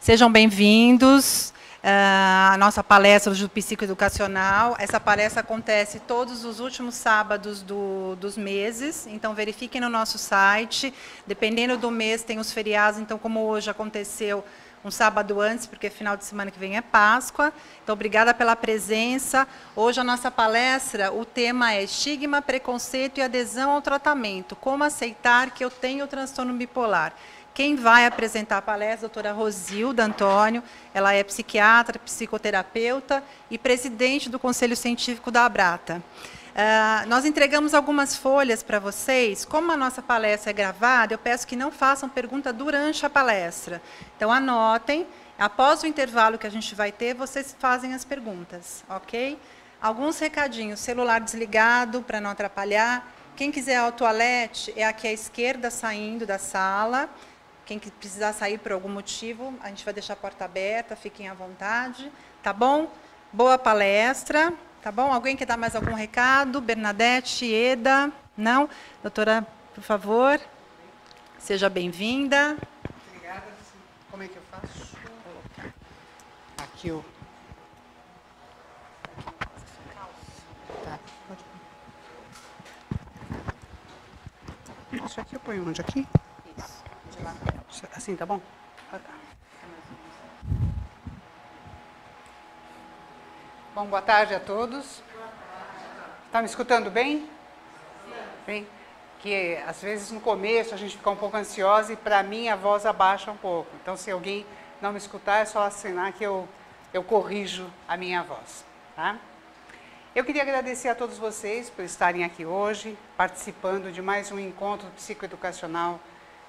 Sejam bem-vindos à nossa palestra do Psicoeducacional. Essa palestra acontece todos os últimos sábados dos meses, então verifiquem no nosso site. Dependendo do mês, tem os feriados, então, como hoje aconteceu um sábado antes, porque final de semana que vem é Páscoa. Então, obrigada pela presença. Hoje, a nossa palestra, o tema é estigma, preconceito e adesão ao tratamento. Como aceitar que eu tenho o transtorno bipolar? Quem vai apresentar a palestra é a doutora Rosilda Antônio. Ela é psiquiatra, psicoterapeuta e presidente do Conselho Científico da Abrata. Nós entregamos algumas folhas para vocês. Como a nossa palestra é gravada, eu peço que não façam pergunta durante a palestra. Então, anotem. Após o intervalo que a gente vai ter, vocês fazem as perguntas, ok? Alguns recadinhos. Celular desligado, para não atrapalhar. Quem quiser ao toalete, é aqui à esquerda, saindo da sala. Quem precisar sair por algum motivo, a gente vai deixar a porta aberta, fiquem à vontade. Tá bom? Boa palestra. Tá bom? Alguém quer dar mais algum recado? Bernadette, Eda? Não? Doutora, por favor. Seja bem-vinda. Obrigada. Como é que eu faço? Aqui o... Tá. Isso aqui eu ponho onde? Aqui? Isso. De lá. Assim, tá bom? Bom, boa tarde a todos. Está me escutando bem? Bem, que às vezes no começo a gente fica um pouco ansiosa e para mim a voz abaixa um pouco. Então, se alguém não me escutar, é só assinar que eu corrijo a minha voz. Tá? Eu queria agradecer a todos vocês por estarem aqui hoje, participando de mais um encontro psicoeducacional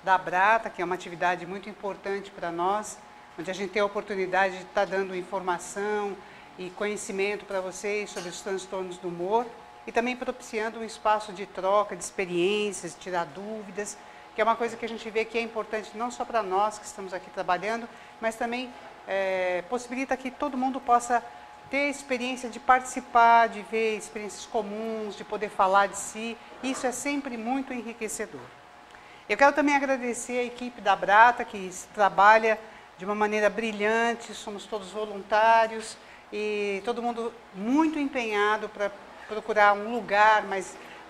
da Abrata, que é uma atividade muito importante para nós, onde a gente tem a oportunidade de estar dando informação e conhecimento para vocês sobre os transtornos do humor e também propiciando um espaço de troca de experiências, tirar dúvidas, que é uma coisa que a gente vê que é importante não só para nós que estamos aqui trabalhando, mas também possibilita que todo mundo possa ter a experiência de participar, de ver experiências comuns, de poder falar de si. Isso é sempre muito enriquecedor. Eu quero também agradecer a equipe da Abrata, que trabalha de uma maneira brilhante, somos todos voluntários e todo mundo muito empenhado para procurar um lugar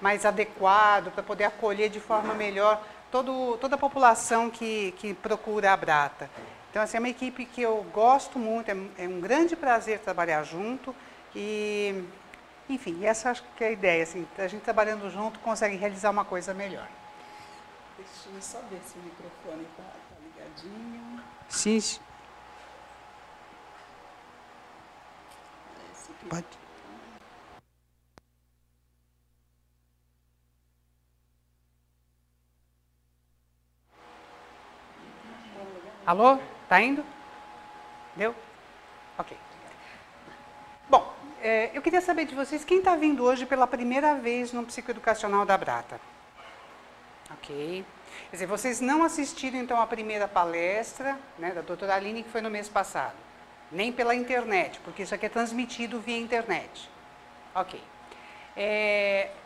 mais adequado, para poder acolher de forma melhor toda a população que procura a Abrata. Então, assim, é uma equipe que eu gosto muito, é um grande prazer trabalhar junto e, enfim, essa acho que é a ideia, assim, a gente trabalhando junto consegue realizar uma coisa melhor. Deixa eu só ver se o microfone está ligadinho. Sim. Pode. Alô? Tá indo? Deu? Ok. Bom, eu queria saber de vocês, quem está vindo hoje pela primeira vez no Psicoeducacional da Abrata? Ok. Quer dizer, vocês não assistiram, então, a primeira palestra, né, da doutora Aline, que foi no mês passado. Nem pela internet, porque isso aqui é transmitido via internet. Ok.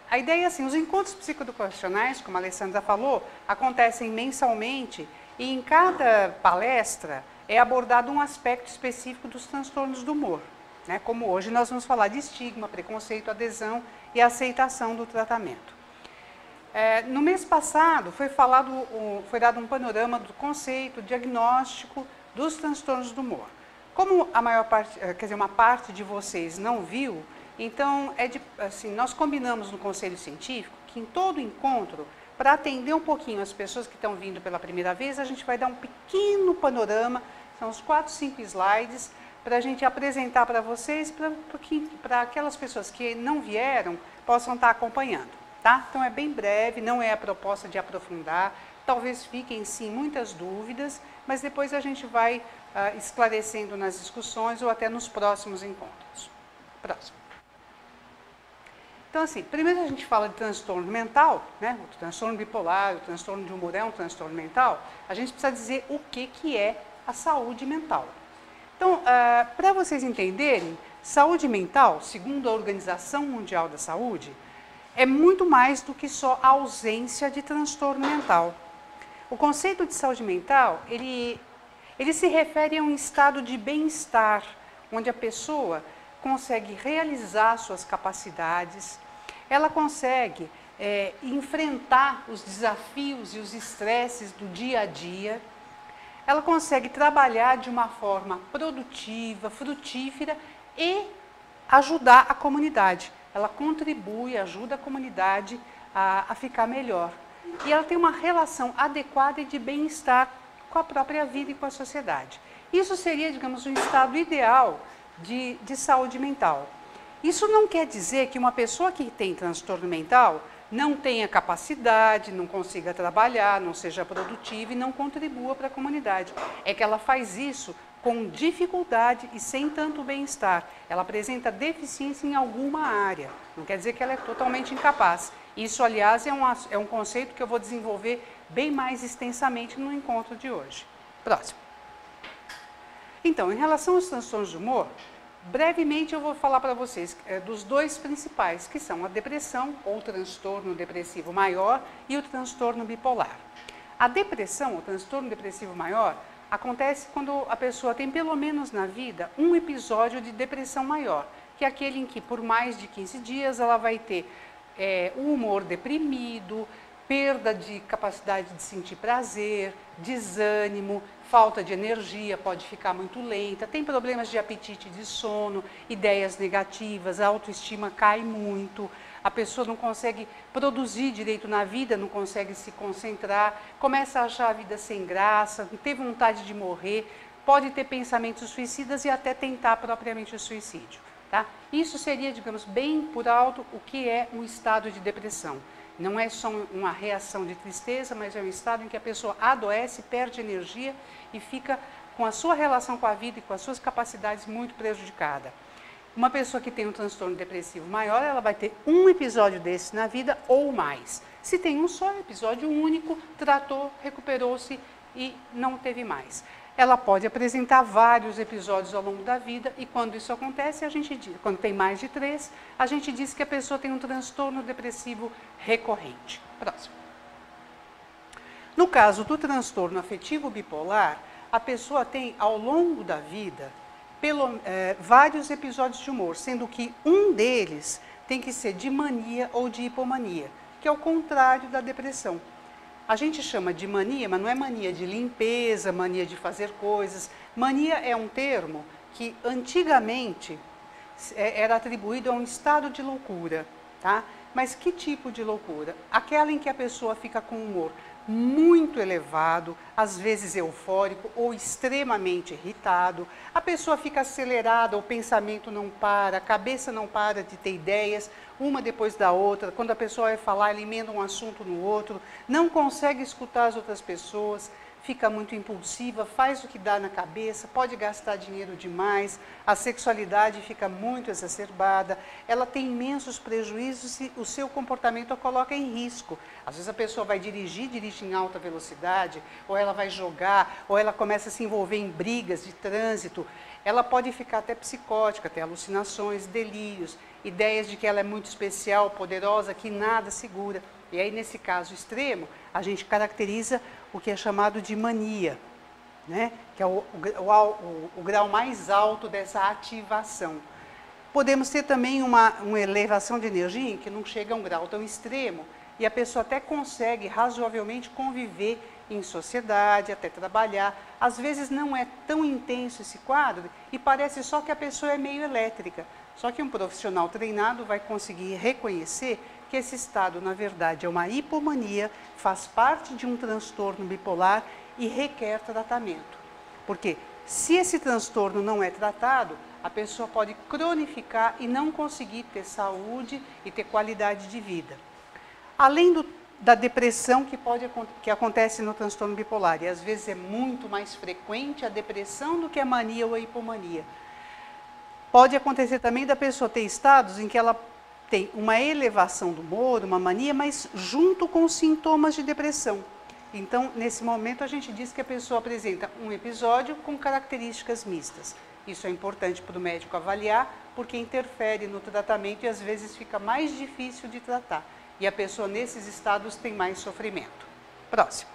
A ideia é assim, os encontros psicoeducacionais, como a Alessandra falou, acontecem mensalmente e em cada palestra é abordado um aspecto específico dos transtornos do humor. Né? Como hoje nós vamos falar de estigma, preconceito, adesão e aceitação do tratamento. No mês passado foi dado um panorama do conceito, diagnóstico dos transtornos do humor. Como a maior parte, quer dizer, uma parte de vocês não viu, então nós combinamos no Conselho Científico que em todo encontro, para atender um pouquinho as pessoas que estão vindo pela primeira vez, a gente vai dar um pequeno panorama, são uns 4, 5 slides, para a gente apresentar para vocês, para aquelas pessoas que não vieram, possam estar acompanhando. Tá? Então é bem breve, não é a proposta de aprofundar, talvez fiquem sim muitas dúvidas, mas depois a gente vai esclarecendo nas discussões ou até nos próximos encontros. Próximo. Então, assim, primeiro a gente fala de transtorno mental, né? O transtorno bipolar, o transtorno de humor é um transtorno mental, a gente precisa dizer o que é a saúde mental. Então, para vocês entenderem, saúde mental, segundo a Organização Mundial da Saúde, é muito mais do que só a ausência de transtorno mental. O conceito de saúde mental, ele Ele se refere a um estado de bem-estar, onde a pessoa consegue realizar suas capacidades, ela consegue enfrentar os desafios e os estresses do dia a dia, ela consegue trabalhar de uma forma produtiva, frutífera e ajudar a comunidade. Ela contribui, ajuda a comunidade a ficar melhor. E ela tem uma relação adequada e de bem-estar com a própria vida e com a sociedade. Isso seria, digamos, um estado ideal de saúde mental. Isso não quer dizer que uma pessoa que tem transtorno mental não tenha capacidade, não consiga trabalhar, não seja produtiva e não contribua para a comunidade. É que ela faz isso com dificuldade e sem tanto bem-estar. Ela apresenta deficiência em alguma área. Não quer dizer que ela é totalmente incapaz. Isso, aliás, é um conceito que eu vou desenvolver bem mais extensamente no encontro de hoje. Próximo. Então, em relação aos transtornos de humor, brevemente eu vou falar para vocês dos dois principais, que são a depressão ou transtorno depressivo maior e o transtorno bipolar. A depressão, o transtorno depressivo maior, acontece quando a pessoa tem pelo menos na vida um episódio de depressão maior, que é aquele em que por mais de 15 dias ela vai ter o humor deprimido, perda de capacidade de sentir prazer, desânimo, falta de energia, pode ficar muito lenta, tem problemas de apetite e de sono, ideias negativas, a autoestima cai muito, a pessoa não consegue produzir direito na vida, não consegue se concentrar, começa a achar a vida sem graça, tem vontade de morrer, pode ter pensamentos suicidas e até tentar propriamente o suicídio. Tá? Isso seria, digamos, bem por alto o que é um estado de depressão. Não é só uma reação de tristeza, mas é um estado em que a pessoa adoece, perde energia e fica com a sua relação com a vida e com as suas capacidades muito prejudicada. Uma pessoa que tem um transtorno depressivo maior, ela vai ter um episódio desse na vida ou mais. Se tem um só episódio único, tratou, recuperou-se e não teve mais. Ela pode apresentar vários episódios ao longo da vida e quando isso acontece, quando tem mais de 3, a gente diz que a pessoa tem um transtorno depressivo recorrente. Próximo. No caso do transtorno afetivo bipolar, a pessoa tem ao longo da vida vários episódios de humor, sendo que um deles tem que ser de mania ou de hipomania, que é o contrário da depressão. A gente chama de mania, mas não é mania de limpeza, mania de fazer coisas. Mania é um termo que antigamente era atribuído a um estado de loucura, tá? Mas que tipo de loucura? Aquela em que a pessoa fica com humor muito elevado, às vezes eufórico ou extremamente irritado, a pessoa fica acelerada, o pensamento não para, a cabeça não para de ter ideias, uma depois da outra, quando a pessoa vai falar, ela emenda um assunto no outro, não consegue escutar as outras pessoas, fica muito impulsiva, faz o que dá na cabeça, pode gastar dinheiro demais, a sexualidade fica muito exacerbada, ela tem imensos prejuízos e o seu comportamento a coloca em risco. Às vezes a pessoa vai dirige em alta velocidade, ou ela vai jogar, ou ela começa a se envolver em brigas de trânsito, ela pode ficar até psicótica, ter alucinações, delírios, ideias de que ela é muito especial, poderosa, que nada segura. E aí, nesse caso extremo, a gente caracteriza o que é chamado de mania, né? Que é o grau mais alto dessa ativação. Podemos ter também uma elevação de energia que não chega a um grau tão extremo e a pessoa até consegue razoavelmente conviver em sociedade, até trabalhar. Às vezes não é tão intenso esse quadro e parece só que a pessoa é meio elétrica. Só que um profissional treinado vai conseguir reconhecer que esse estado, na verdade, é uma hipomania, faz parte de um transtorno bipolar e requer tratamento. Porque se esse transtorno não é tratado, a pessoa pode cronificar e não conseguir ter saúde e ter qualidade de vida. Além da depressão que acontece no transtorno bipolar, e às vezes é muito mais frequente a depressão do que a mania ou a hipomania. Pode acontecer também da pessoa ter estados em que ela tem uma elevação do humor, uma mania, mas junto com sintomas de depressão. Então, nesse momento, a gente diz que a pessoa apresenta um episódio com características mistas. Isso é importante para o médico avaliar, porque interfere no tratamento e às vezes fica mais difícil de tratar. E a pessoa, nesses estados, tem mais sofrimento. Próximo.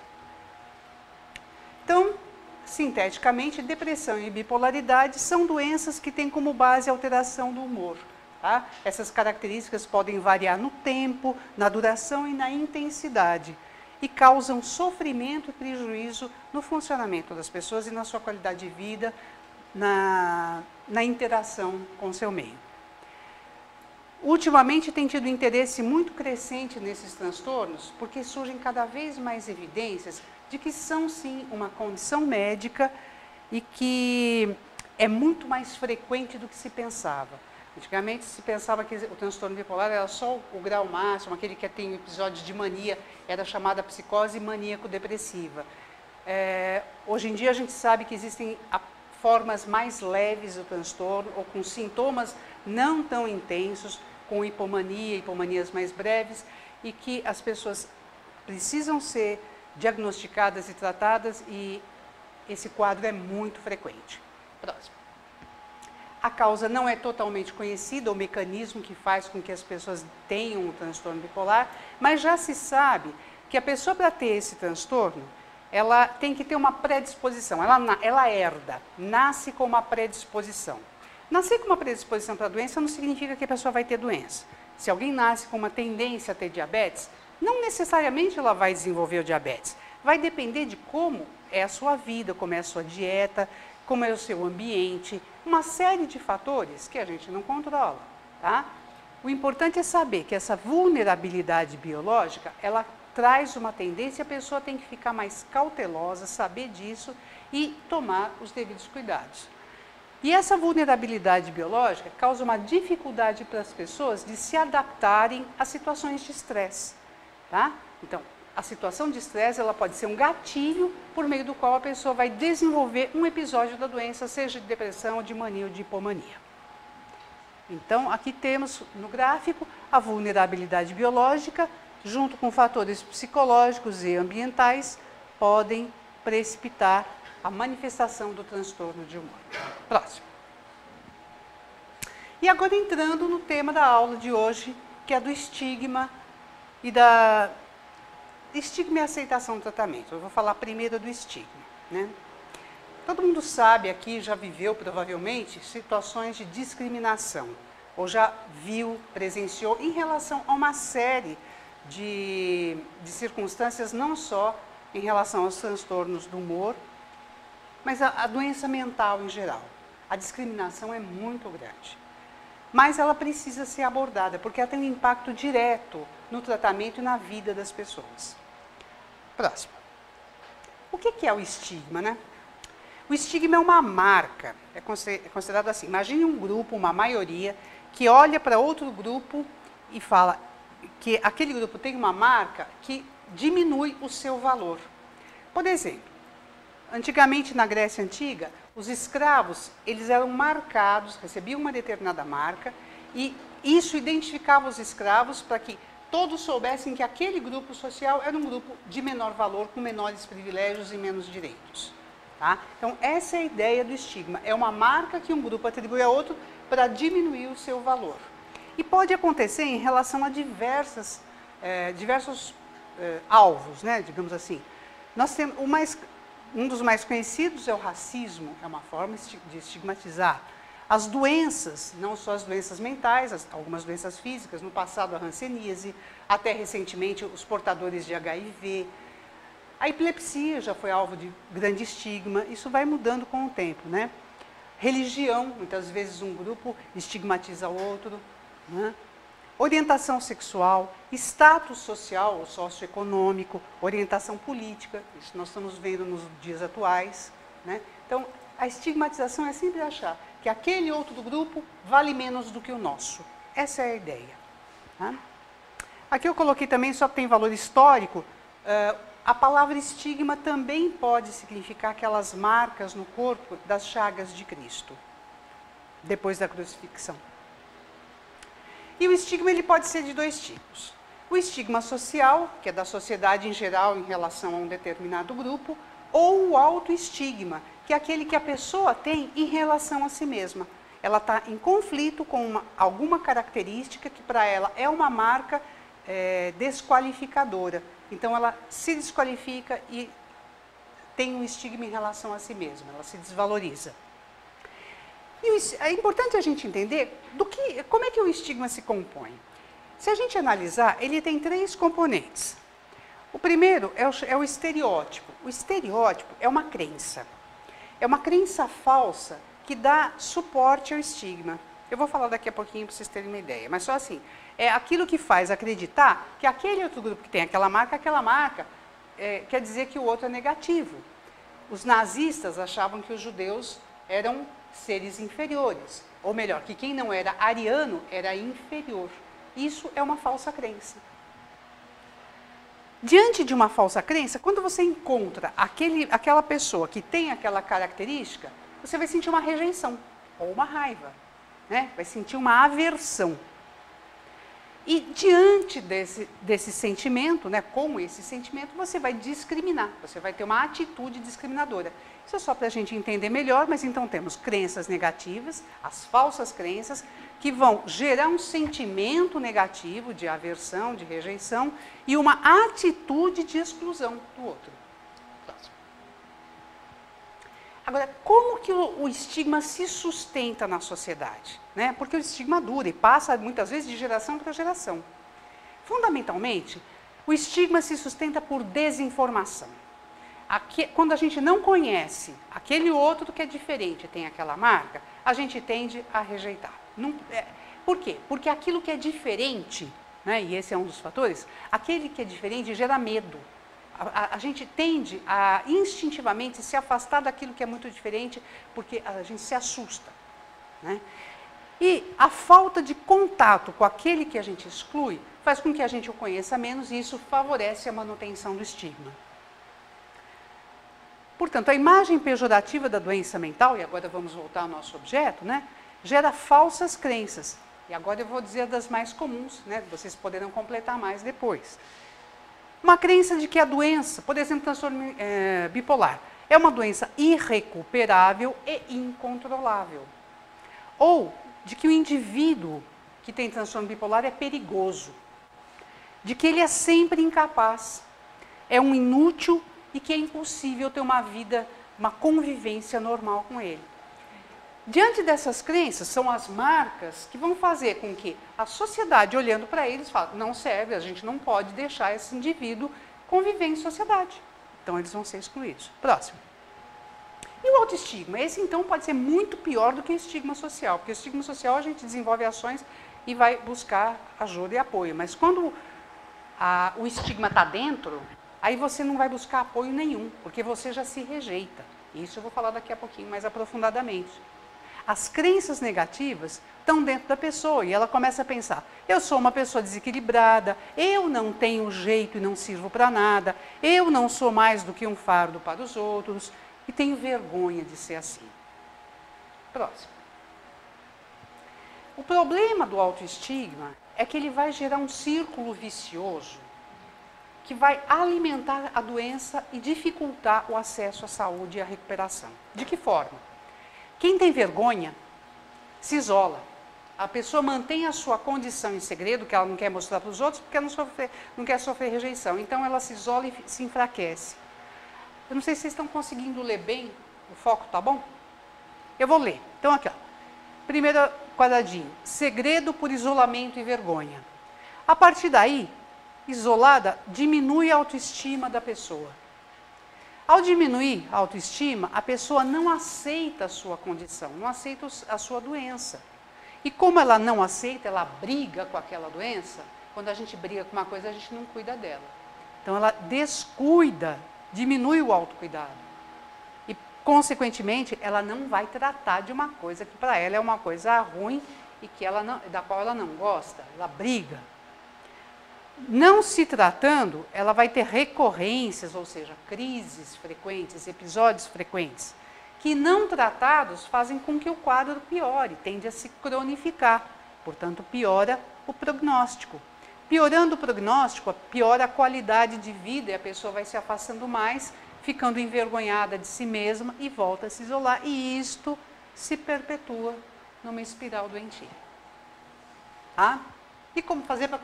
Então, Sinteticamente, depressão e bipolaridade são doenças que têm como base a alteração do humor. Tá? Essas características podem variar no tempo, na duração e na intensidade e causam sofrimento e prejuízo no funcionamento das pessoas e na sua qualidade de vida, na interação com o seu meio. Ultimamente tem tido interesse muito crescente nesses transtornos, porque surgem cada vez mais evidências de que são sim uma condição médica e que é muito mais frequente do que se pensava. Antigamente se pensava que o transtorno bipolar era só o grau máximo, aquele que tem episódios de mania, era chamada psicose maníaco-depressiva. Hoje em dia a gente sabe que existem formas mais leves do transtorno, ou com sintomas não tão intensos, com hipomanias mais breves, e que as pessoas precisam ser diagnosticadas e tratadas, e esse quadro é muito frequente. Próximo. A causa não é totalmente conhecida, o mecanismo que faz com que as pessoas tenham um transtorno bipolar, mas já se sabe que a pessoa, para ter esse transtorno, ela tem que ter uma predisposição, ela herda, nasce com uma predisposição. Nascer com uma predisposição para a doença não significa que a pessoa vai ter doença. Se alguém nasce com uma tendência a ter diabetes, não necessariamente ela vai desenvolver o diabetes. Vai depender de como é a sua vida, como é a sua dieta, como é o seu ambiente, uma série de fatores que a gente não controla. Tá? O importante é saber que essa vulnerabilidade biológica, ela traz uma tendência, a pessoa tem que ficar mais cautelosa, saber disso e tomar os devidos cuidados. E essa vulnerabilidade biológica causa uma dificuldade para as pessoas de se adaptarem a situações de estresse. Tá? Então, a situação de estresse ela pode ser um gatilho por meio do qual a pessoa vai desenvolver um episódio da doença, seja de depressão, de mania ou de hipomania. Então, aqui temos no gráfico a vulnerabilidade biológica, junto com fatores psicológicos e ambientais, podem precipitar a manifestação do transtorno de humor. Próximo. E agora entrando no tema da aula de hoje, que é do estigma e da... Estigma e aceitação do tratamento. Eu vou falar primeiro do estigma. Né? Todo mundo sabe aqui, já viveu provavelmente, situações de discriminação, ou já viu, presenciou, em relação a uma série de circunstâncias, não só em relação aos transtornos do humor, mas a doença mental em geral. A discriminação é muito grande. Mas ela precisa ser abordada, porque ela tem um impacto direto no tratamento e na vida das pessoas. Próximo. O que é o estigma, né? O estigma é uma marca, é considerado assim. Imagine um grupo, uma maioria, que olha para outro grupo e fala que aquele grupo tem uma marca que diminui o seu valor. Por exemplo, antigamente na Grécia Antiga, os escravos, eles eram marcados, recebiam uma determinada marca, e isso identificava os escravos para que todos soubessem que aquele grupo social era um grupo de menor valor, com menores privilégios e menos direitos. Tá? Então, essa é a ideia do estigma. É uma marca que um grupo atribui a outro para diminuir o seu valor. E pode acontecer em relação a diversos alvos, né, digamos assim. Nós temos um dos mais conhecidos é o racismo, é uma forma de estigmatizar. As doenças, não só as doenças mentais, algumas doenças físicas, no passado a hanseníase, até recentemente os portadores de HIV. A epilepsia já foi alvo de grande estigma, isso vai mudando com o tempo, né? Religião, muitas vezes um grupo estigmatiza o outro, né? Orientação sexual, status social ou socioeconômico, orientação política, isso nós estamos vendo nos dias atuais, né? Então, a estigmatização é sempre achar que aquele outro grupo vale menos do que o nosso. Essa é a ideia. Tá? Aqui eu coloquei também, só que tem valor histórico, a palavra estigma também pode significar aquelas marcas no corpo das chagas de Cristo, depois da crucifixão. E o estigma ele pode ser de dois tipos. O estigma social, que é da sociedade em geral em relação a um determinado grupo, ou o autoestigma, que é aquele que a pessoa tem em relação a si mesma. Ela está em conflito com alguma característica que para ela é uma marca desqualificadora. Então ela se desqualifica e tem um estigma em relação a si mesma, ela se desvaloriza. E é importante a gente entender como é que o estigma se compõe. Se a gente analisar, ele tem 3 componentes. O primeiro é o estereótipo. O estereótipo é uma crença. É uma crença falsa que dá suporte ao estigma. Eu vou falar daqui a pouquinho para vocês terem uma ideia, mas só assim, é aquilo que faz acreditar que aquele outro grupo que tem aquela marca quer dizer que o outro é negativo. Os nazistas achavam que os judeus eram seres inferiores, ou melhor, que quem não era ariano era inferior. Isso é uma falsa crença. Diante de uma falsa crença, quando você encontra aquela pessoa que tem aquela característica, você vai sentir uma rejeição ou uma raiva, né? Vai sentir uma aversão. E diante desse sentimento, né, com esse sentimento, você vai discriminar, você vai ter uma atitude discriminadora. Isso é só para a gente entender melhor, mas então temos crenças negativas, as falsas crenças, que vão gerar um sentimento negativo de aversão, de rejeição, e uma atitude de exclusão do outro. Próximo. Agora, como que o estigma se sustenta na sociedade? Né? Porque o estigma dura e passa, muitas vezes, de geração para geração. Fundamentalmente, o estigma se sustenta por desinformação. Quando a gente não conhece aquele outro que é diferente, tem aquela marca, a gente tende a rejeitar. Por quê? Porque aquilo que é diferente, né, e esse é um dos fatores, aquele que é diferente gera medo. A gente tende a instintivamente se afastar daquilo que é muito diferente, porque a gente se assusta. Né? E a falta de contato com aquele que a gente exclui faz com que a gente o conheça menos e isso favorece a manutenção do estigma. Portanto, a imagem pejorativa da doença mental, e agora vamos voltar ao nosso objeto, né, gera falsas crenças. E agora eu vou dizer das mais comuns, né, vocês poderão completar mais depois. Uma crença de que a doença, por exemplo, transtorno bipolar, é uma doença irrecuperável e incontrolável. Ou de que o indivíduo que tem transtorno bipolar é perigoso. De que ele é sempre incapaz, é um inútil e que é impossível ter uma vida, uma convivência normal com ele. Diante dessas crenças, são as marcas que vão fazer com que a sociedade, olhando para eles, fale, não serve, a gente não pode deixar esse indivíduo conviver em sociedade. Então, eles vão ser excluídos. Próximo. E o autoestigma? Esse, então, pode ser muito pior do que o estigma social, porque o estigma social a gente desenvolve ações e vai buscar ajuda e apoio. Mas quando o estigma está dentro, aí você não vai buscar apoio nenhum, porque você já se rejeita. Isso eu vou falar daqui a pouquinho mais aprofundadamente. As crenças negativas estão dentro da pessoa e ela começa a pensar, eu sou uma pessoa desequilibrada, eu não tenho jeito e não sirvo para nada, eu não sou mais do que um fardo para os outros e tenho vergonha de ser assim. Próximo. O problema do autoestigma é que ele vai gerar um círculo vicioso que vai alimentar a doença e dificultar o acesso à saúde e à recuperação. De que forma? Quem tem vergonha se isola. A pessoa mantém a sua condição em segredo, que ela não quer mostrar para os outros, porque ela não quer sofrer rejeição. Então, ela se isola e se enfraquece. Eu não sei se vocês estão conseguindo ler bem, o foco está bom? Eu vou ler. Então, aqui, ó. Primeiro quadradinho. Segredo por isolamento e vergonha. A partir daí, isolada, diminui a autoestima da pessoa. Ao diminuir a autoestima, a pessoa não aceita a sua condição, não aceita a sua doença. E como ela não aceita, ela briga com aquela doença. Quando a gente briga com uma coisa, a gente não cuida dela. Então, ela descuida, diminui o autocuidado. E, consequentemente, ela não vai tratar de uma coisa que para ela é uma coisa ruim e que da qual ela não gosta. Ela briga. Não se tratando, ela vai ter recorrências, ou seja, crises frequentes, episódios frequentes, que não tratados fazem com que o quadro piore, tende a se cronificar, portanto, piora o prognóstico. Piorando o prognóstico, piora a qualidade de vida e a pessoa vai se afastando mais, ficando envergonhada de si mesma e volta a se isolar, e isto se perpetua numa espiral doentia. Tá? E como fazer para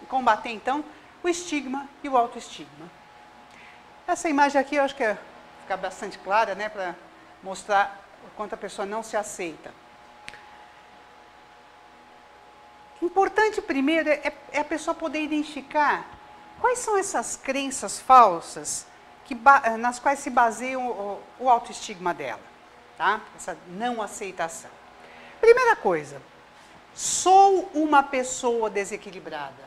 combater, então, o estigma e o autoestigma? Essa imagem aqui, eu acho que ficar bastante clara, né, para mostrar o quanto a pessoa não se aceita. Importante primeiro é a pessoa poder identificar quais são essas crenças falsas nas quais se baseia o autoestigma dela, tá? Essa não aceitação. Primeira coisa, sou uma pessoa desequilibrada.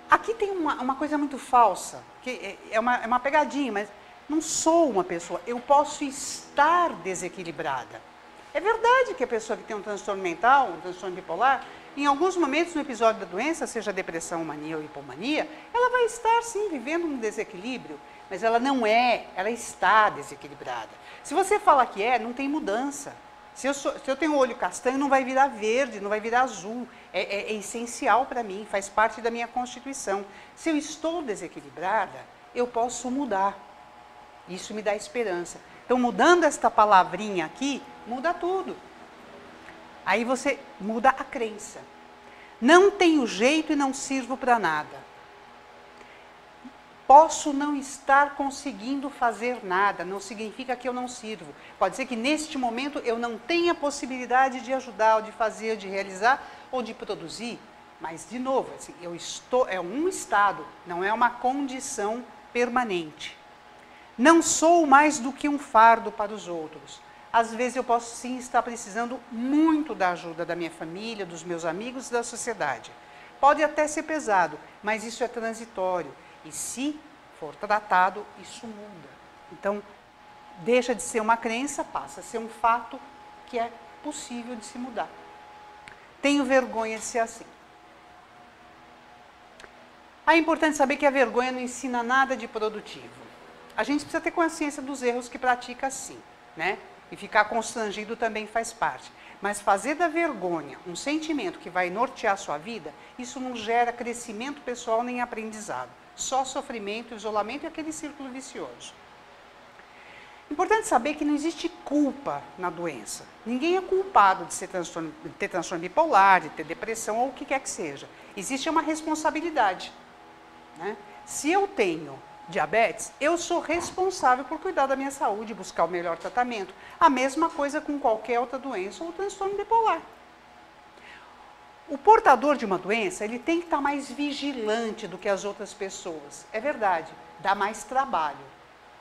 Aqui tem uma coisa muito falsa, que é uma pegadinha, mas não sou uma pessoa, eu posso estar desequilibrada. É verdade que a pessoa que tem um transtorno mental, um transtorno bipolar, em alguns momentos no episódio da doença, seja depressão, mania ou hipomania, ela vai estar sim vivendo um desequilíbrio, mas ela não é, ela está desequilibrada. Se você fala que não tem mudança. Se eu tenho o olho castanho, não vai virar verde, não vai virar azul. É essencial para mim, faz parte da minha constituição. Se eu estou desequilibrada, eu posso mudar. Isso me dá esperança. Então, mudando esta palavrinha aqui, muda tudo. Aí você muda a crença. Não tenho jeito e não sirvo para nada. Posso não estar conseguindo fazer nada, não significa que eu não sirvo. Pode ser que neste momento eu não tenha possibilidade de ajudar, ou de fazer, de realizar ou de produzir. Mas, de novo, assim, é um estado, não é uma condição permanente. Não sou mais do que um fardo para os outros. Às vezes eu posso sim estar precisando muito da ajuda da minha família, dos meus amigos e da sociedade. Pode até ser pesado, mas isso é transitório. E se for tratado, isso muda. Então, deixa de ser uma crença, passa a ser um fato que é possível de se mudar. Tenho vergonha de ser assim. É importante saber que a vergonha não ensina nada de produtivo. A gente precisa ter consciência dos erros que pratica sim, né? E ficar constrangido também faz parte. Mas fazer da vergonha um sentimento que vai nortear a sua vida, isso não gera crescimento pessoal nem aprendizado. Só sofrimento, isolamento e aquele círculo vicioso. Importante saber que não existe culpa na doença. Ninguém é culpado de ter transtorno bipolar, de ter depressão ou o que quer que seja. Existe uma responsabilidade, né? Se eu tenho diabetes, eu sou responsável por cuidar da minha saúde, buscar o melhor tratamento. A mesma coisa com qualquer outra doença ou transtorno bipolar. O portador de uma doença, ele tem que estar mais vigilante do que as outras pessoas. É verdade, dá mais trabalho,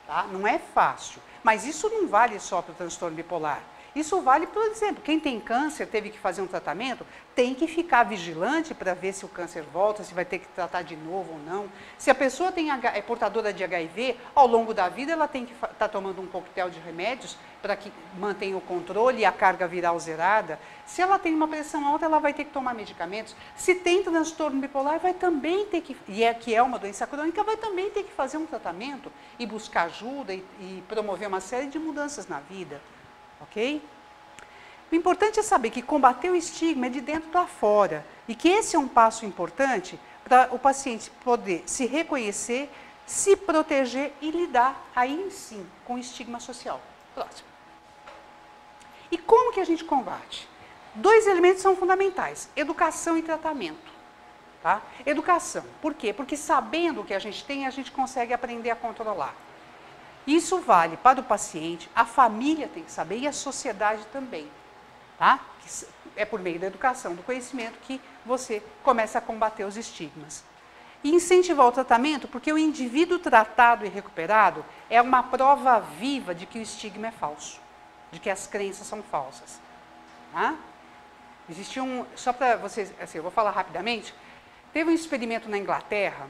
tá? Não é fácil, mas isso não vale só para o transtorno bipolar. Isso vale, por exemplo, quem tem câncer, teve que fazer um tratamento, tem que ficar vigilante para ver se o câncer volta, se vai ter que tratar de novo ou não. Se a pessoa é portadora de HIV, ao longo da vida ela tem que estar tomando um coquetel de remédios para que mantenha o controle e a carga viral zerada. Se ela tem uma pressão alta, ela vai ter que tomar medicamentos. Se tem transtorno bipolar, vai também ter que, que é uma doença crônica, vai também ter que fazer um tratamento e buscar ajuda e promover uma série de mudanças na vida. Ok? O importante é saber que combater o estigma é de dentro para fora e que esse é um passo importante para o paciente poder se reconhecer, se proteger e lidar, aí sim, com o estigma social. Próximo. E como que a gente combate? 2 elementos são fundamentais, educação e tratamento. Tá? Educação, por quê? Porque sabendo o que a gente tem, a gente consegue aprender a controlar. Isso vale para o paciente, a família tem que saber e a sociedade também. Tá? É por meio da educação, do conhecimento, que você começa a combater os estigmas. E incentivar o tratamento, porque o indivíduo tratado e recuperado é uma prova viva de que o estigma é falso, de que as crenças são falsas. Tá? Existe só para vocês, assim, eu vou falar rapidamente, teve um experimento na Inglaterra.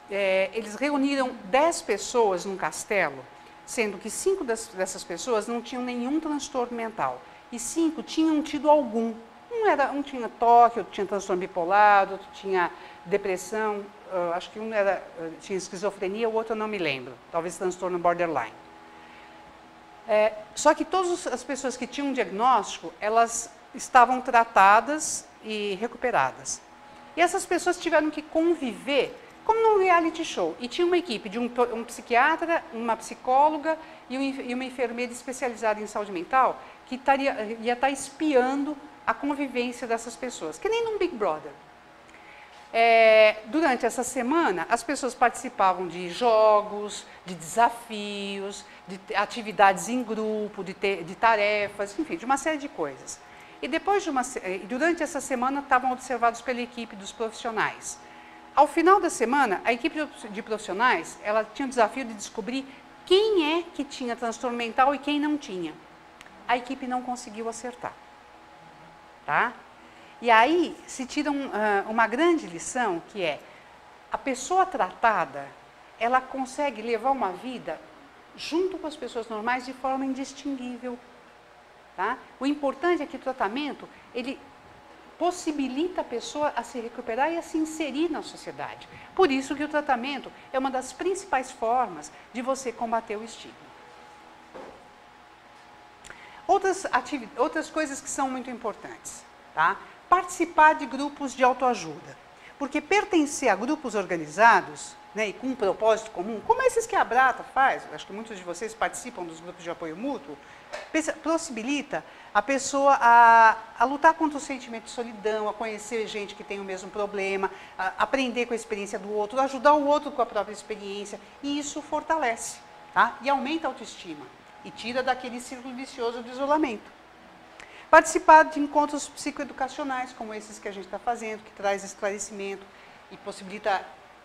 Eles reuniram 10 pessoas num castelo, sendo que 5 dessas pessoas não tinham nenhum transtorno mental, e 5 tinham tido algum. Um tinha toque, outro tinha transtorno bipolar, outro tinha depressão, acho que tinha esquizofrenia, o outro eu não me lembro, talvez transtorno borderline. Só que todas as pessoas que tinham um diagnóstico, elas estavam tratadas e recuperadas. E essas pessoas tiveram que conviver como num reality show. E tinha uma equipe de um psiquiatra, uma psicóloga e uma enfermeira especializada em saúde mental que ia estar espiando a convivência dessas pessoas, que nem num Big Brother. Durante essa semana, as pessoas participavam de jogos, de desafios, de atividades em grupo, de tarefas, enfim, de uma série de coisas. E durante essa semana estavam observados pela equipe dos profissionais. Ao final da semana, a equipe de profissionais ela tinha o desafio de descobrir quem é que tinha transtorno mental e quem não tinha. A equipe não conseguiu acertar. Tá? E aí se tira uma grande lição, que é a pessoa tratada, ela consegue levar uma vida junto com as pessoas normais de forma indistinguível. Tá? O importante é que o tratamento, ele possibilita a pessoa a se recuperar e a se inserir na sociedade. Por isso que o tratamento é uma das principais formas de você combater o estigma. Outras coisas que são muito importantes. Tá? Participar de grupos de autoajuda. Porque pertencer a grupos organizados, né, e com um propósito comum, como esses que a Abrata faz, acho que muitos de vocês participam dos grupos de apoio mútuo, possibilita a pessoa a lutar contra o sentimento de solidão, a conhecer gente que tem o mesmo problema, a aprender com a experiência do outro, ajudar o outro com a própria experiência, e isso fortalece, tá? E aumenta a autoestima, e tira daquele círculo vicioso do isolamento. Participar de encontros psicoeducacionais, como esses que a gente está fazendo, que traz esclarecimento e possibilita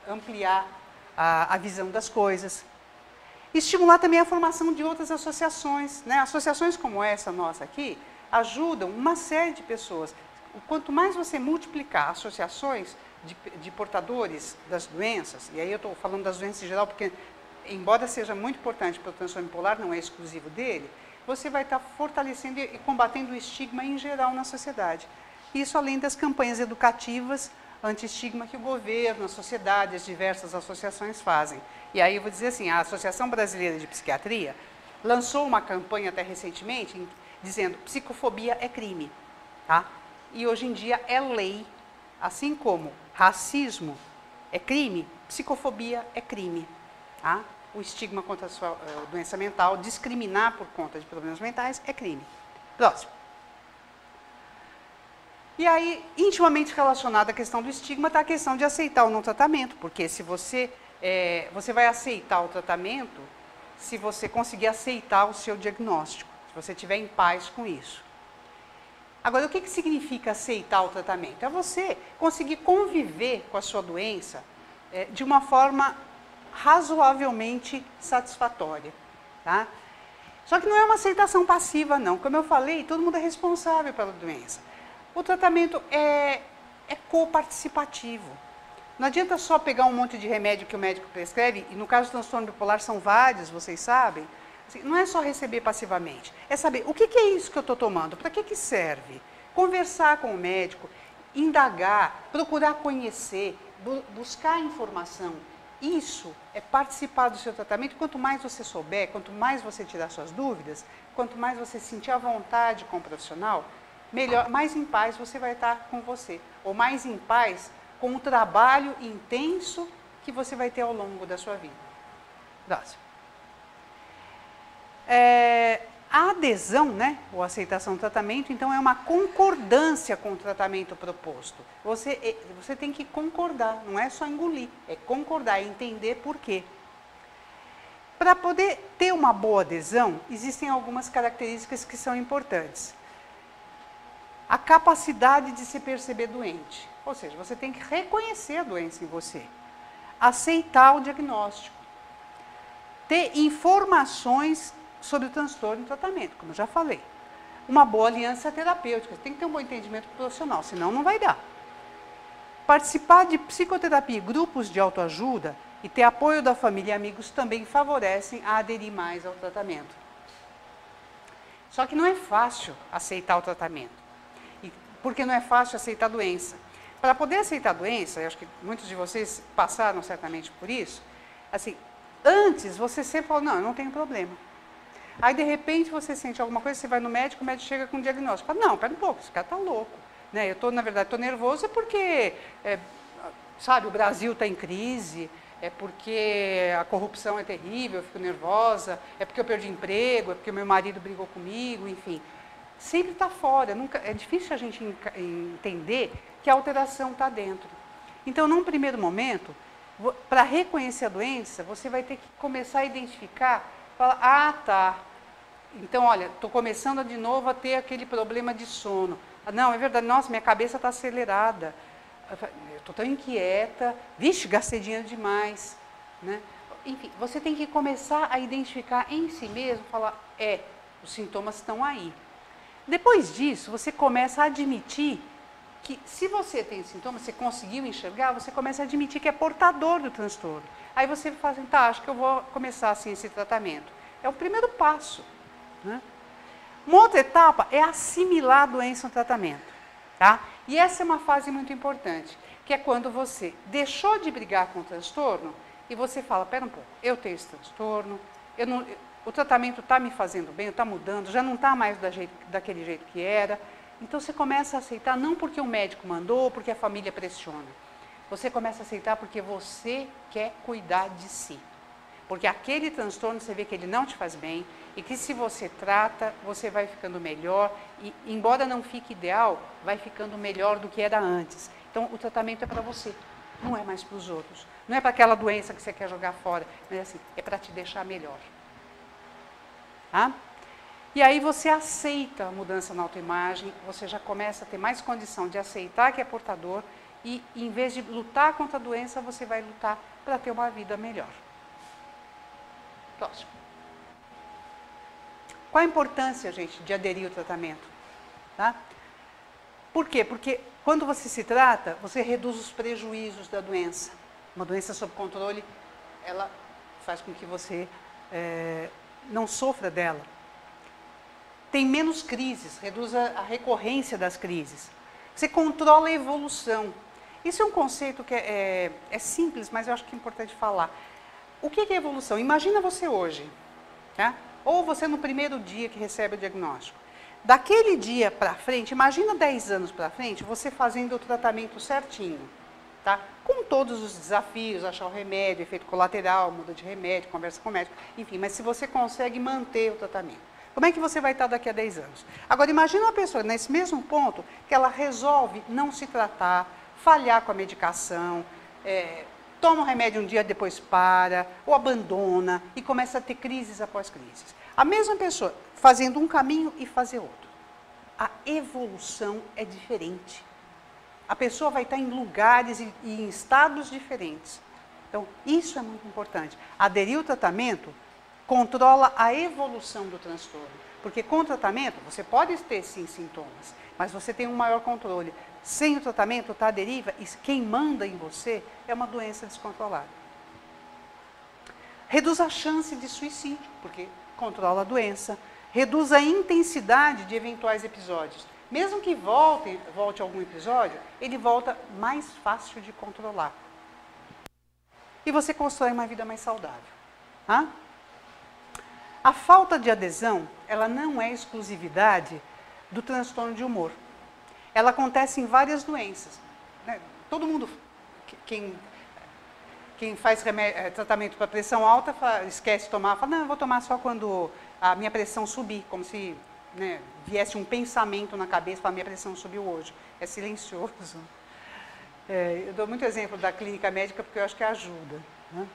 ampliar a visão das coisas. Estimular também a formação de outras associações. Né? Associações como essa nossa aqui ajudam uma série de pessoas. Quanto mais você multiplicar associações de portadores das doenças, e aí eu estou falando das doenças em geral, porque, embora seja muito importante para o transtorno bipolar, não é exclusivo dele, você vai estar fortalecendo e combatendo o estigma em geral na sociedade. Isso além das campanhas educativas anti-estigma que o governo, a sociedade, as diversas associações fazem. E aí eu vou dizer assim, a Associação Brasileira de Psiquiatria lançou uma campanha até recentemente dizendo psicofobia é crime. Tá? E hoje em dia é lei, assim como racismo é crime, psicofobia é crime. Tá? O estigma contra a sua doença mental, discriminar por conta de problemas mentais é crime. Próximo. E aí, intimamente relacionada à questão do estigma, está a questão de aceitar ou não tratamento, porque se você vai aceitar o tratamento se você conseguir aceitar o seu diagnóstico, se você estiver em paz com isso. Agora, o que significa aceitar o tratamento? É você conseguir conviver com a sua doença de uma forma razoavelmente satisfatória. Tá? Só que não é uma aceitação passiva, não. Como eu falei, todo mundo é responsável pela doença. O tratamento é coparticipativo. Não adianta só pegar um monte de remédio que o médico prescreve, e no caso do transtorno bipolar são vários, vocês sabem. Assim, não é só receber passivamente, é saber o que é isso que eu estou tomando, para que serve. Conversar com o médico, indagar, procurar conhecer, buscar informação. Isso é participar do seu tratamento. Quanto mais você souber, quanto mais você tirar suas dúvidas, quanto mais você sentir à vontade com o profissional, melhor, mais em paz você vai estar com você. Ou mais em paz com o trabalho intenso que você vai ter ao longo da sua vida. Próximo. A adesão, né, ou aceitação do tratamento, então, é uma concordância com o tratamento proposto. Você tem que concordar, não é só engolir, é concordar, é entender por quê. Para poder ter uma boa adesão, existem algumas características que são importantes. A capacidade de se perceber doente, ou seja, você tem que reconhecer a doença em você, aceitar o diagnóstico, ter informações sobre o transtorno e tratamento, como eu já falei. Uma boa aliança terapêutica, você tem que ter um bom entendimento profissional, senão não vai dar. Participar de psicoterapia e grupos de autoajuda e ter apoio da família e amigos também favorecem a aderir mais ao tratamento. Só que não é fácil aceitar o tratamento, porque não é fácil aceitar a doença. Para poder aceitar a doença, eu acho que muitos de vocês passaram certamente por isso, assim, antes você sempre falou, não, eu não tenho problema. Aí, de repente, você sente alguma coisa, você vai no médico, o médico chega com um diagnóstico. Fala, não, pera um pouco, esse cara está louco. Né? Na verdade, estou nervoso porque, sabe, o Brasil está em crise, é porque a corrupção é terrível, eu fico nervosa, é porque eu perdi emprego, é porque meu marido brigou comigo, enfim. Sempre está fora, é difícil a gente entender que a alteração está dentro. Então, num primeiro momento, para reconhecer a doença, você vai ter que começar a identificar, falar, ah, tá, então, olha, estou começando de novo a ter aquele problema de sono. Não, é verdade, nossa, minha cabeça está acelerada, eu estou tão inquieta, vixe, gastei dinheiro demais, né? Enfim, você tem que começar a identificar em si mesmo, falar, os sintomas estão aí. Depois disso, você começa a admitir que, se você tem sintomas, você conseguiu enxergar, você começa a admitir que é portador do transtorno. Aí você fala assim, tá, acho que eu vou começar assim esse tratamento. É o primeiro passo, né? Uma outra etapa é assimilar a doença no tratamento, tá? E essa é uma fase muito importante, que é quando você deixou de brigar com o transtorno e você fala, pera um pouco, eu tenho esse transtorno, o tratamento está me fazendo bem, está mudando, já não está mais daquele jeito que era. Então você começa a aceitar, não porque o médico mandou, porque a família pressiona. Você começa a aceitar porque você quer cuidar de si. Porque aquele transtorno, você vê que ele não te faz bem, e que se você trata, você vai ficando melhor, e embora não fique ideal, vai ficando melhor do que era antes. Então o tratamento é para você, não é mais para os outros. Não é para aquela doença que você quer jogar fora, mas assim, é para te deixar melhor. Tá? E aí você aceita a mudança na autoimagem, você já começa a ter mais condição de aceitar que é portador e, em vez de lutar contra a doença, você vai lutar para ter uma vida melhor. Próximo. Qual a importância, gente, de aderir ao tratamento? Tá? Por quê? Porque quando você se trata, você reduz os prejuízos da doença. Uma doença sob controle, ela faz com que você não sofra dela. Tem menos crises, reduz a recorrência das crises. Você controla a evolução. Isso é um conceito que é simples, mas eu acho que é importante falar. O que é evolução? Imagina você hoje, tá? Ou você no primeiro dia que recebe o diagnóstico. Daquele dia para frente, imagina 10 anos para frente, você fazendo o tratamento certinho, tá? Com todos os desafios, achar o remédio, efeito colateral, muda de remédio, conversa com o médico, enfim, mas se você consegue manter o tratamento. Como é que você vai estar daqui a 10 anos? Agora, imagina uma pessoa nesse mesmo ponto que ela resolve não se tratar, falhar com a medicação, toma o remédio um dia, depois para, ou abandona e começa a ter crises após crises. A mesma pessoa fazendo um caminho e fazer outro. A evolução é diferente. A pessoa vai estar em lugares e em estados diferentes. Então, isso é muito importante. Aderir ao tratamento controla a evolução do transtorno. Porque com o tratamento, você pode ter sim sintomas, mas você tem um maior controle. Sem o tratamento, está à deriva, e quem manda em você é uma doença descontrolada. Reduz a chance de suicídio, porque controla a doença. Reduz a intensidade de eventuais episódios. Mesmo que volte algum episódio, ele volta mais fácil de controlar. E você constrói uma vida mais saudável. Tá? A falta de adesão, ela não é exclusividade do transtorno de humor. Ela acontece em várias doenças. Né? Todo mundo, quem faz tratamento para pressão alta, esquece de tomar, fala, não, eu vou tomar só quando a minha pressão subir, como se viesse um pensamento na cabeça, fala, minha pressão subiu hoje. É silencioso. Eu dou muito exemplo da clínica médica porque eu acho que ajuda. Né?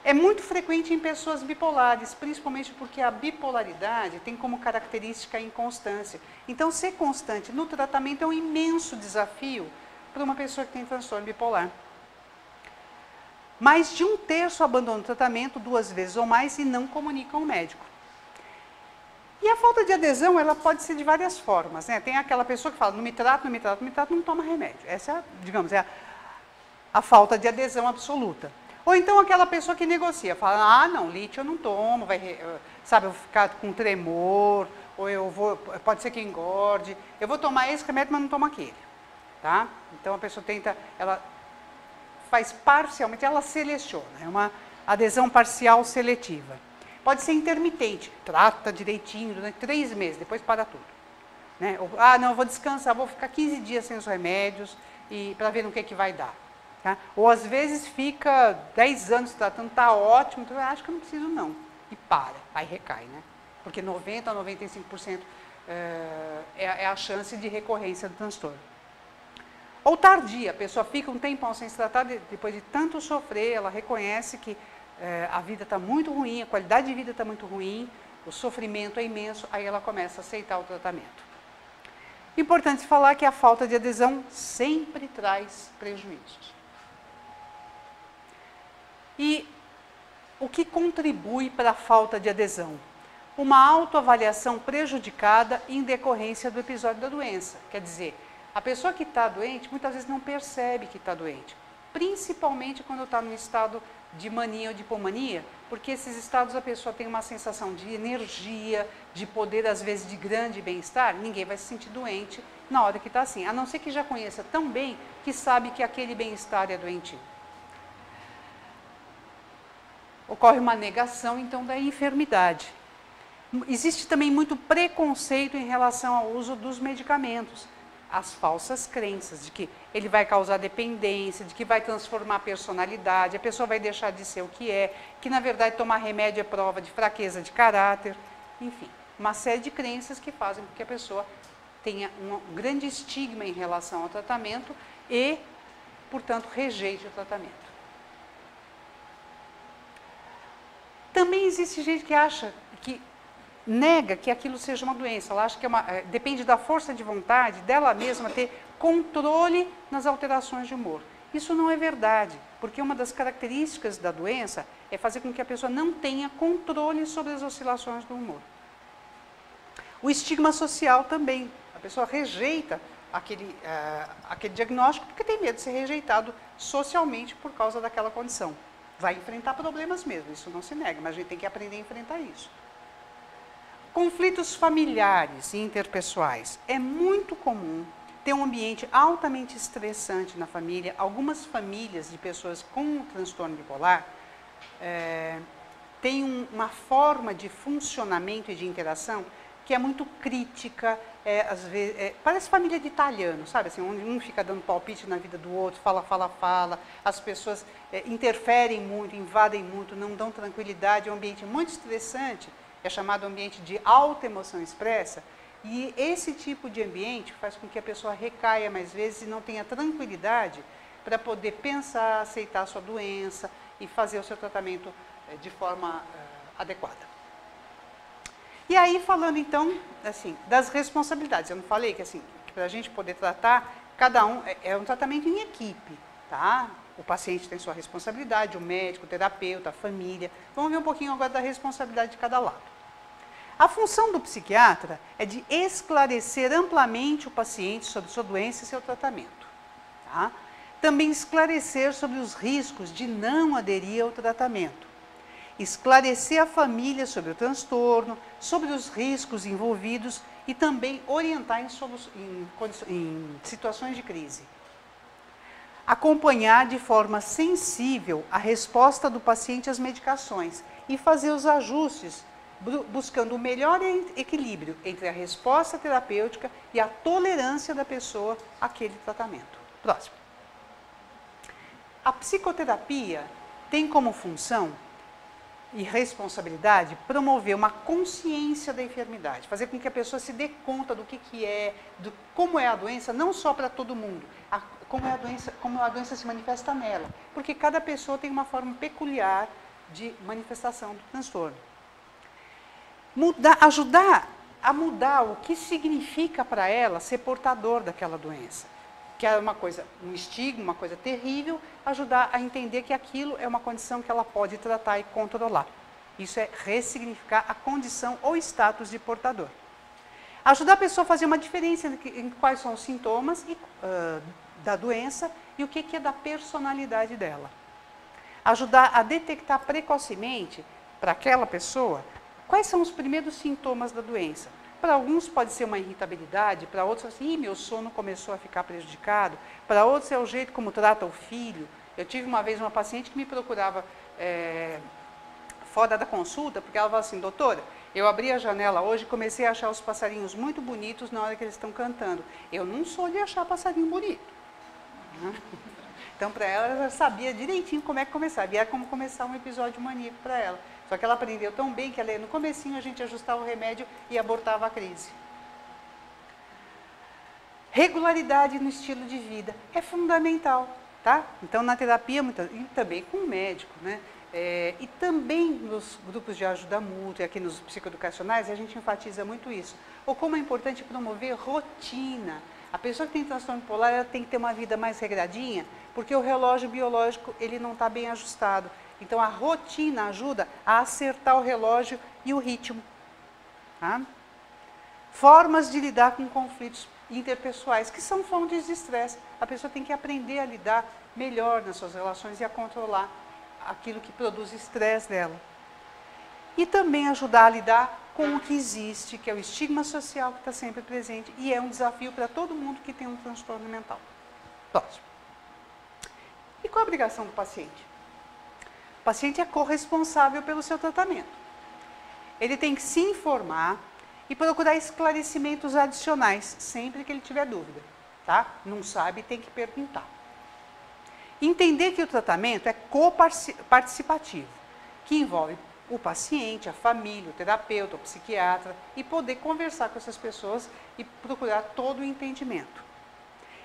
É muito frequente em pessoas bipolares, principalmente porque a bipolaridade tem como característica a inconstância. Então, ser constante no tratamento é um imenso desafio para uma pessoa que tem transtorno bipolar. Mais de 1/3 abandona o tratamento 2 vezes ou mais e não comunicam ao médico. E a falta de adesão, ela pode ser de várias formas. Né? Tem aquela pessoa que fala, não me trato, não me trato, não me trato, não toma remédio. Essa, digamos, é a falta de adesão absoluta. Ou então aquela pessoa que negocia, fala, ah, não, lítio eu não tomo, sabe, eu vou ficar com tremor, ou pode ser que engorde, eu vou tomar esse remédio, mas não tomo aquele. Tá? Então a pessoa ela faz parcialmente, ela seleciona, é uma adesão parcial seletiva. Pode ser intermitente, trata direitinho durante 3 meses, depois para tudo. Né? Ou, não, eu vou descansar, vou ficar 15 dias sem os remédios, para ver no que vai dar. Tá? Ou às vezes fica 10 anos tratando, está ótimo, então eu acho que eu não preciso não. E para, aí recai, né? Porque 90% a 95% é a chance de recorrência do transtorno. Ou tardia, a pessoa fica um tempão sem se tratar, depois de tanto sofrer, ela reconhece que a vida está muito ruim, a qualidade de vida está muito ruim, o sofrimento é imenso, aí ela começa a aceitar o tratamento. Importante falar que a falta de adesão sempre traz prejuízos. E o que contribui para a falta de adesão? Uma autoavaliação prejudicada em decorrência do episódio da doença. Quer dizer, a pessoa que está doente, muitas vezes não percebe que está doente. Principalmente quando está no estado de mania ou de hipomania, porque esses estados a pessoa tem uma sensação de energia, de poder, às vezes, de grande bem-estar, ninguém vai se sentir doente na hora que está assim, a não ser que já conheça tão bem que sabe que aquele bem-estar é doentio. Ocorre uma negação, então, da enfermidade. Existe também muito preconceito em relação ao uso dos medicamentos. As falsas crenças de que ele vai causar dependência, de que vai transformar a personalidade, a pessoa vai deixar de ser o que é, que na verdade tomar remédio é prova de fraqueza de caráter, enfim, uma série de crenças que fazem com que a pessoa tenha um grande estigma em relação ao tratamento e, portanto, rejeite o tratamento. Também existe gente que acha que nega que aquilo seja uma doença, ela acha que depende da força de vontade dela mesma ter controle nas alterações de humor. Isso não é verdade, porque uma das características da doença é fazer com que a pessoa não tenha controle sobre as oscilações do humor. O estigma social também, a pessoa rejeita aquele diagnóstico porque tem medo de ser rejeitado socialmente por causa daquela condição. Vai enfrentar problemas mesmo, isso não se nega, mas a gente tem que aprender a enfrentar isso. Conflitos familiares e interpessoais. É muito comum ter um ambiente altamente estressante na família. Algumas famílias de pessoas com transtorno bipolar têm uma forma de funcionamento e de interação que é muito crítica, às vezes, parece família de italiano, sabe? Assim, onde um fica dando palpite na vida do outro, fala, as pessoas interferem muito, invadem muito, não dão tranquilidade, é um ambiente muito estressante. É chamado ambiente de alta emoção expressa, e esse tipo de ambiente faz com que a pessoa recaia mais vezes e não tenha tranquilidade para poder pensar, aceitar a sua doença e fazer o seu tratamento de forma adequada. E aí, falando então, assim, das responsabilidades, eu não falei que, assim, que para a gente poder tratar, cada um é um tratamento em equipe, tá? O paciente tem sua responsabilidade, o médico, o terapeuta, a família. Vamos ver um pouquinho agora da responsabilidade de cada lado. A função do psiquiatra é de esclarecer amplamente o paciente sobre sua doença e seu tratamento. Tá? Também esclarecer sobre os riscos de não aderir ao tratamento. Esclarecer a família sobre o transtorno, sobre os riscos envolvidos e também orientar em situações de crise. Acompanhar de forma sensível a resposta do paciente às medicações e fazer os ajustes, buscando o melhor equilíbrio entre a resposta terapêutica e a tolerância da pessoa àquele tratamento. Próximo. A psicoterapia tem como função e responsabilidade promover uma consciência da enfermidade, fazer com que a pessoa se dê conta do que é, como é a doença, não só para todo mundo, como a doença se manifesta nela, porque cada pessoa tem uma forma peculiar de manifestação do transtorno. Ajudar a mudar o que significa para ela ser portador daquela doença, que é uma coisa, um estigma, uma coisa terrível, ajudar a entender que aquilo é uma condição que ela pode tratar e controlar. Isso é ressignificar a condição ou status de portador. Ajudar a pessoa a fazer uma diferença em quais são os sintomas da doença e o que é da personalidade dela. Ajudar a detectar precocemente para aquela pessoa quais são os primeiros sintomas da doença. Para alguns pode ser uma irritabilidade, para outros assim, meu sono começou a ficar prejudicado, para outros é o jeito como trata o filho. Eu tive uma vez uma paciente que me procurava fora da consulta, porque ela falou assim, doutora, eu abri a janela hoje e comecei a achar os passarinhos muito bonitos na hora que eles estão cantando. Eu não sou de achar passarinho bonito. Então, para ela, ela sabia direitinho como é que começava, e era como começar um episódio maníaco para ela. Só que ela aprendeu tão bem que no comecinho a gente ajustava o remédio e abortava a crise. Regularidade no estilo de vida é fundamental, tá? Então, na terapia, e também com o médico, né? E também nos grupos de ajuda mútua, aqui nos psicoeducacionais, a gente enfatiza muito isso. Ou como é importante promover rotina. A pessoa que tem transtorno bipolar, ela tem que ter uma vida mais regradinha, porque o relógio biológico, ele não está bem ajustado. Então, a rotina ajuda a acertar o relógio e o ritmo. Tá? Formas de lidar com conflitos interpessoais, que são fontes de estresse. A pessoa tem que aprender a lidar melhor nas suas relações e a controlar aquilo que produz estresse dela. E também ajudar a lidar com o que existe, que é o estigma social que está sempre presente e é um desafio para todo mundo que tem um transtorno mental. Próximo. E qual a obrigação do paciente? O paciente é corresponsável pelo seu tratamento. Ele tem que se informar e procurar esclarecimentos adicionais, sempre que ele tiver dúvida. Tá? Não sabe, tem que perguntar. Entender que o tratamento é coparticipativo, que envolve o paciente, a família, o terapeuta, o psiquiatra, e poder conversar com essas pessoas e procurar todo o entendimento.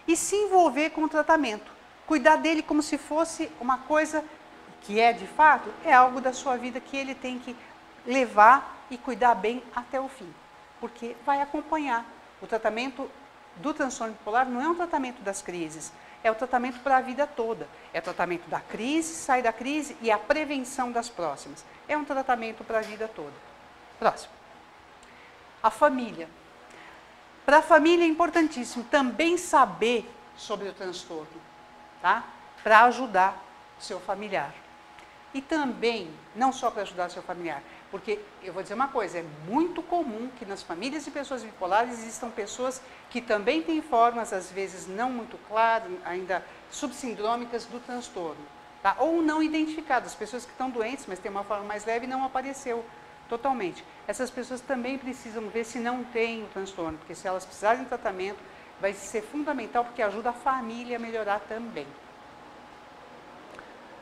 E se envolver com o tratamento, cuidar dele como se fosse uma coisa que é de fato, é algo da sua vida que ele tem que levar e cuidar bem até o fim, porque vai acompanhar. O tratamento do transtorno bipolar não é um tratamento das crises, é o tratamento para a vida toda. É o tratamento da crise, sai da crise e a prevenção das próximas. É um tratamento para a vida toda. Próximo. A família. Para a família é importantíssimo também saber sobre o transtorno, tá? Para ajudar o seu familiar. E também, não só para ajudar o seu familiar, porque eu vou dizer uma coisa, é muito comum que nas famílias de pessoas bipolares existam pessoas que também têm formas, às vezes não muito claras, ainda subsindrômicas do transtorno, tá? Ou não identificadas, pessoas que estão doentes, mas têm uma forma mais leve e não apareceu totalmente. Essas pessoas também precisam ver se não têm o transtorno, porque se elas precisarem de tratamento, vai ser fundamental, porque ajuda a família a melhorar também.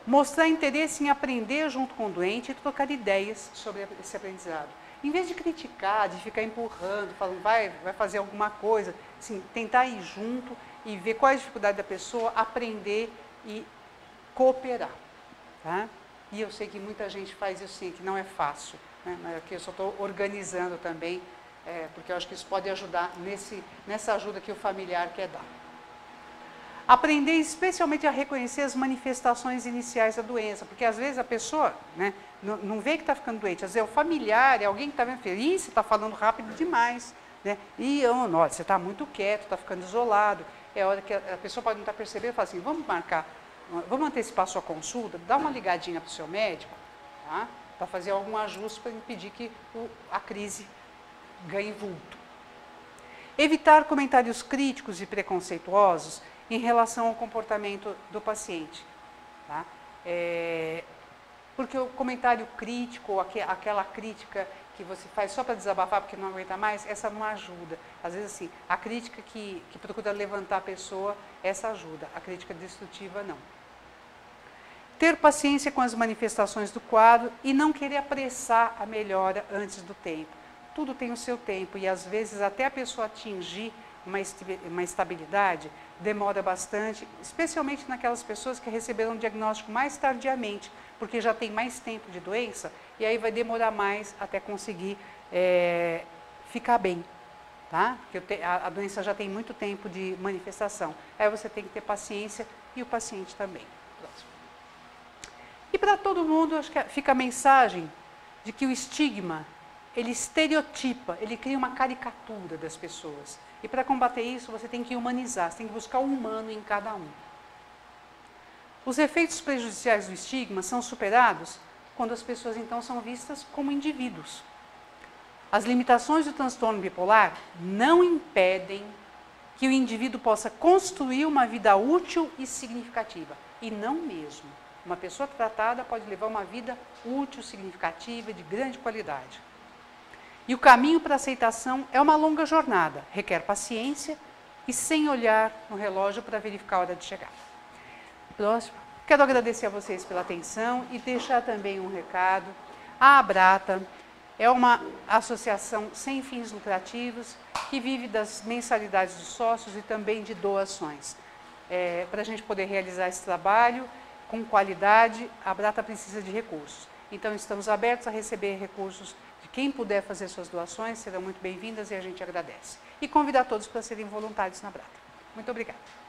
Mostrar interesse em aprender junto com o doente e trocar ideias sobre esse aprendizado. Em vez de criticar, de ficar empurrando, falando, vai fazer alguma coisa, assim, tentar ir junto e ver qual é a dificuldade da pessoa, aprender e cooperar. Tá? E eu sei que muita gente faz isso sim, que não é fácil, né? Mas aqui eu só estou organizando também, porque eu acho que isso pode ajudar nessa ajuda que o familiar quer dar. Aprender especialmente a reconhecer as manifestações iniciais da doença, porque às vezes a pessoa, né, não vê que está ficando doente, às vezes é o familiar, é alguém que está vendo feliz, você está falando rápido demais, né? E olha, você está muito quieto, está ficando isolado, é a hora que a pessoa pode não estar percebendo e fala assim, vamos antecipar a sua consulta, dá uma ligadinha para o seu médico, tá? Para fazer algum ajuste para impedir que a crise ganhe vulto. Evitar comentários críticos e preconceituosos em relação ao comportamento do paciente. Tá? Porque o comentário crítico, ou aquela crítica que você faz só para desabafar porque não aguenta mais, essa não ajuda. Às vezes, assim, a crítica que procura levantar a pessoa, essa ajuda. A crítica destrutiva, não. Ter paciência com as manifestações do quadro e não querer apressar a melhora antes do tempo. Tudo tem o seu tempo e, às vezes, até a pessoa atingir uma estabilidade, demora bastante, especialmente naquelas pessoas que receberam o diagnóstico mais tardiamente, porque já tem mais tempo de doença, e aí vai demorar mais até conseguir ficar bem, tá? Porque a doença já tem muito tempo de manifestação. Aí você tem que ter paciência e o paciente também. Próximo. E para todo mundo, acho que fica a mensagem de que o estigma, ele estereotipa, ele cria uma caricatura das pessoas. E para combater isso, você tem que humanizar, você tem que buscar o humano em cada um. Os efeitos prejudiciais do estigma são superados quando as pessoas, então, são vistas como indivíduos. As limitações do transtorno bipolar não impedem que o indivíduo possa construir uma vida útil e significativa. E não mesmo. Uma pessoa tratada pode levar uma vida útil, significativa, de grande qualidade. E o caminho para a aceitação é uma longa jornada, requer paciência e sem olhar no relógio para verificar a hora de chegar. Próximo. Quero agradecer a vocês pela atenção e deixar também um recado. A Abrata é uma associação sem fins lucrativos que vive das mensalidades dos sócios e também de doações. Para a gente poder realizar esse trabalho com qualidade, a Brata precisa de recursos. Então, estamos abertos a receber recursos de quem puder fazer suas doações, serão muito bem-vindas e a gente agradece. E convidar todos para serem voluntários na Brata. Muito obrigada.